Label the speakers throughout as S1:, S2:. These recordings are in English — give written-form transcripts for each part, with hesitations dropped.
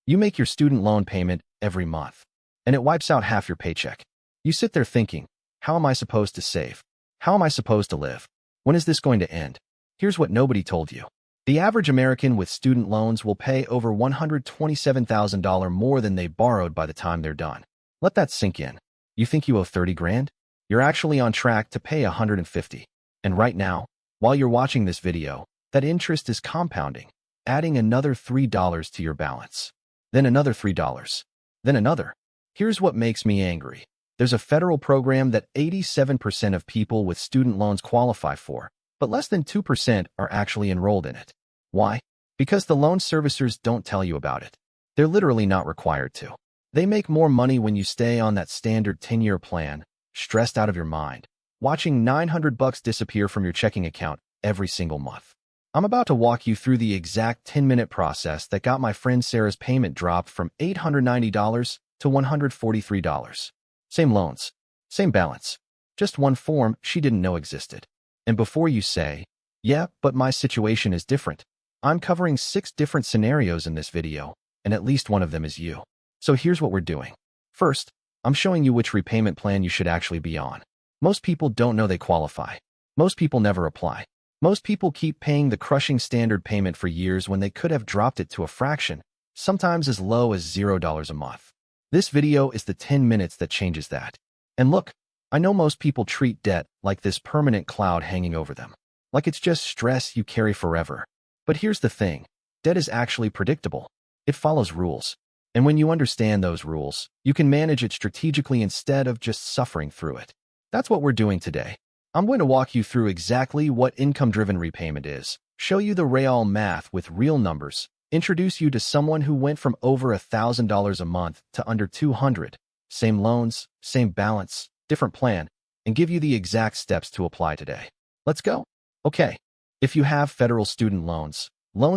S1: You make your student loan payment every month, and it wipes out half your paycheck. You sit there thinking, how am I supposed to save? How am I supposed to live? When is this going to end? Here's what nobody told you. The average American with student loans will pay over $127,000 more than they borrowed by the time they're done. Let that sink in. You think you owe 30 grand? You're actually on track to pay 150. And right now, while you're watching this video, that interest is compounding, adding another $3 to your balance. Then another $3. Then another. Here's what makes me angry. There's a federal program that 87% of people with student loans qualify for, but less than 2% are actually enrolled in it. Why? Because the loan servicers don't tell you about it. They're literally not required to. They make more money when you stay on that standard 10-year plan, stressed out of your mind, watching $900 disappear from your checking account every single month. I'm about to walk you through the exact 10-minute process that got my friend Sarah's payment dropped from $890 to $143. Same loans, same balance, just one form she didn't know existed. And before you say, yeah, but my situation is different, I'm covering 6 different scenarios in this video, and at least one of them is you. So here's what we're doing. First, I'm showing you which repayment plan you should actually be on. Most people don't know they qualify. Most people never apply. Most people keep paying the crushing standard payment for years when they could have dropped it to a fraction, sometimes as low as $0 a month. This video is the 10 minutes that changes that. And look, I know most people treat debt like this permanent cloud hanging over them, like it's just stress you carry forever. But here's the thing, debt is actually predictable. It follows rules. And when you understand those rules, you can manage it strategically instead of just suffering through it. That's what we're doing today. I'm going to walk you through exactly what income-driven repayment is, show you the real math with real numbers, introduce you to someone who went from over $1,000 a month to under $200, same loans, same balance, different plan, and give you the exact steps to apply today. Let's go. Okay, if you have federal student loans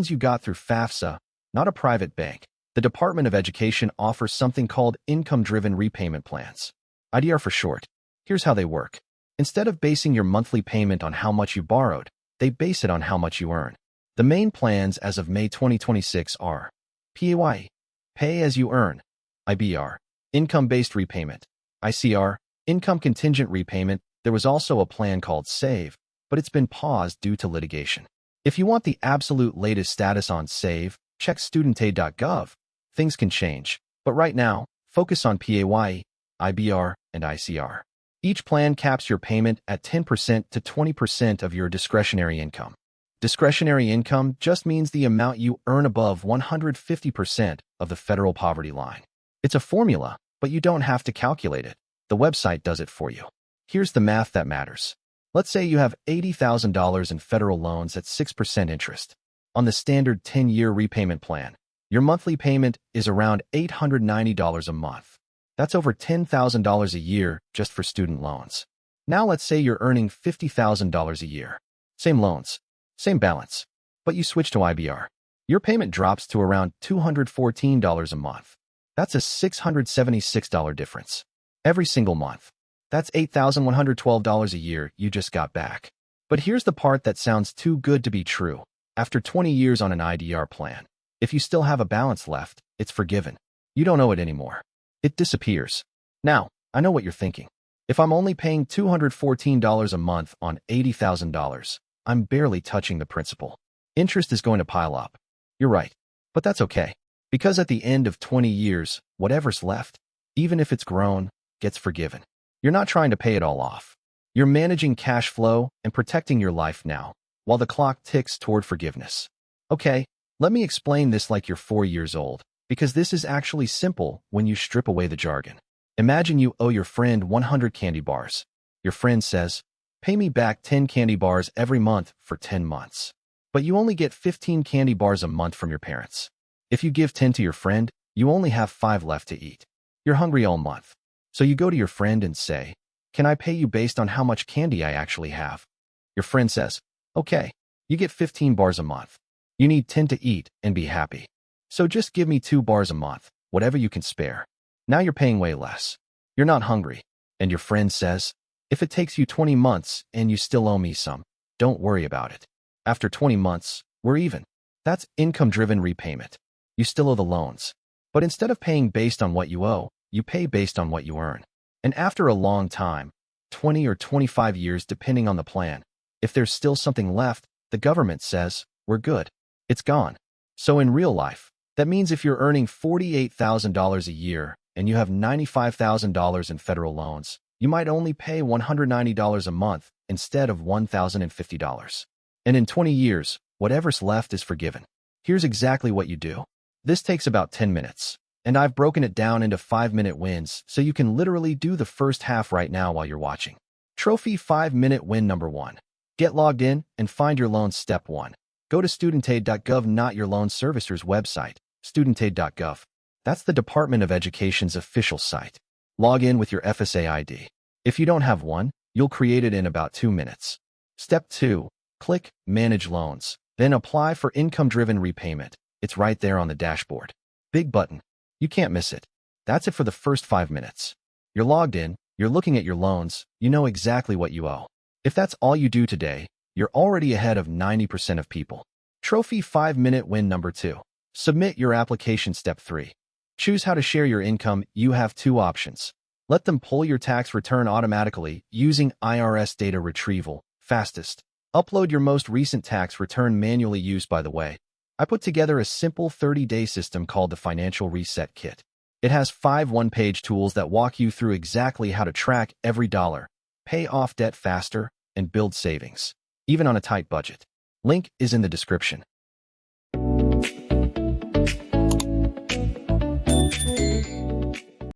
S1: you got through FAFSA, not a private bank, the Department of Education offers something called income-driven repayment plans. IDR for short. Here's how they work. Instead of basing your monthly payment on how much you borrowed, they base it on how much you earn. The main plans as of May 2026 are PAYE, Pay As You Earn, IBR, Income-Based Repayment, ICR, Income Contingent Repayment. There was also a plan called SAVE, but it's been paused due to litigation. If you want the absolute latest status on SAVE, check studentdebt.gov. Things can change, but right now, focus on PAYE, IBR, and ICR. Each plan caps your payment at 10% to 20% of your discretionary income. Discretionary income just means the amount you earn above 150% of the federal poverty line. It's a formula, but you don't have to calculate it. The website does it for you. Here's the math that matters. Let's say you have $80,000 in federal loans at 6% interest. On the standard 10-year repayment plan, your monthly payment is around $890 a month. That's over $10,000 a year just for student loans. Now let's say you're earning $50,000 a year. Same loans, same balance, but you switch to IBR. Your payment drops to around $214 a month. That's a $676 difference. Every single month. That's $8,112 a year you just got back. But here's the part that sounds too good to be true. After 20 years on an IDR plan, if you still have a balance left, it's forgiven. You don't owe it anymore. It disappears. Now, I know what you're thinking. If I'm only paying $214 a month on $80,000, I'm barely touching the principal. Interest is going to pile up. You're right. But that's okay. Because at the end of 20 years, whatever's left, even if it's grown, gets forgiven. You're not trying to pay it all off. You're managing cash flow and protecting your life now, while the clock ticks toward forgiveness. Okay, let me explain this like you're 4 years old, because this is actually simple when you strip away the jargon. Imagine you owe your friend 100 candy bars. Your friend says, pay me back 10 candy bars every month for 10 months. But you only get 15 candy bars a month from your parents. If you give 10 to your friend, you only have 5 left to eat. You're hungry all month. So you go to your friend and say, can I pay you based on how much candy I actually have? Your friend says, okay, you get 15 bars a month. You need 10 to eat and be happy. So just give me 2 bars a month, whatever you can spare. Now you're paying way less. You're not hungry. And your friend says, if it takes you 20 months and you still owe me some, don't worry about it. After 20 months, we're even. That's income-driven repayment. You still owe the loans. But instead of paying based on what you owe, you pay based on what you earn. And after a long time, 20 or 25 years depending on the plan, if there's still something left, the government says, we're good. It's gone. So in real life, that means if you're earning $48,000 a year and you have $95,000 in federal loans, you might only pay $190 a month instead of $1,050. And in 20 years, whatever's left is forgiven. Here's exactly what you do. This takes about 10 minutes, and I've broken it down into 5-minute wins so you can literally do the first half right now while you're watching. Trophy 5-minute win number 1. Get logged in and find your loans. Step 1. Go to studentaid.gov, not your loan servicer's website. Studentaid.gov. That's the Department of Education's official site. Log in with your FSA ID. If you don't have one, you'll create it in about 2 minutes. Step 2. Click Manage Loans. Then apply for income-driven repayment. It's right there on the dashboard. Big button. You can't miss it. That's it for the first 5 minutes. You're logged in, you're looking at your loans, you know exactly what you owe. If that's all you do today, you're already ahead of 90% of people. Trophy 5-minute win number 2. Submit your application. Step 3. Choose how to share your income. You have 2 options. Let them pull your tax return automatically using IRS data retrieval, fastest. Upload your most recent tax return manually. Used, by the way, I put together a simple 30-day system called the Financial Reset Kit. It has 5 one-page tools that walk you through exactly how to track every dollar, pay off debt faster, and build savings, even on a tight budget. Link is in the description.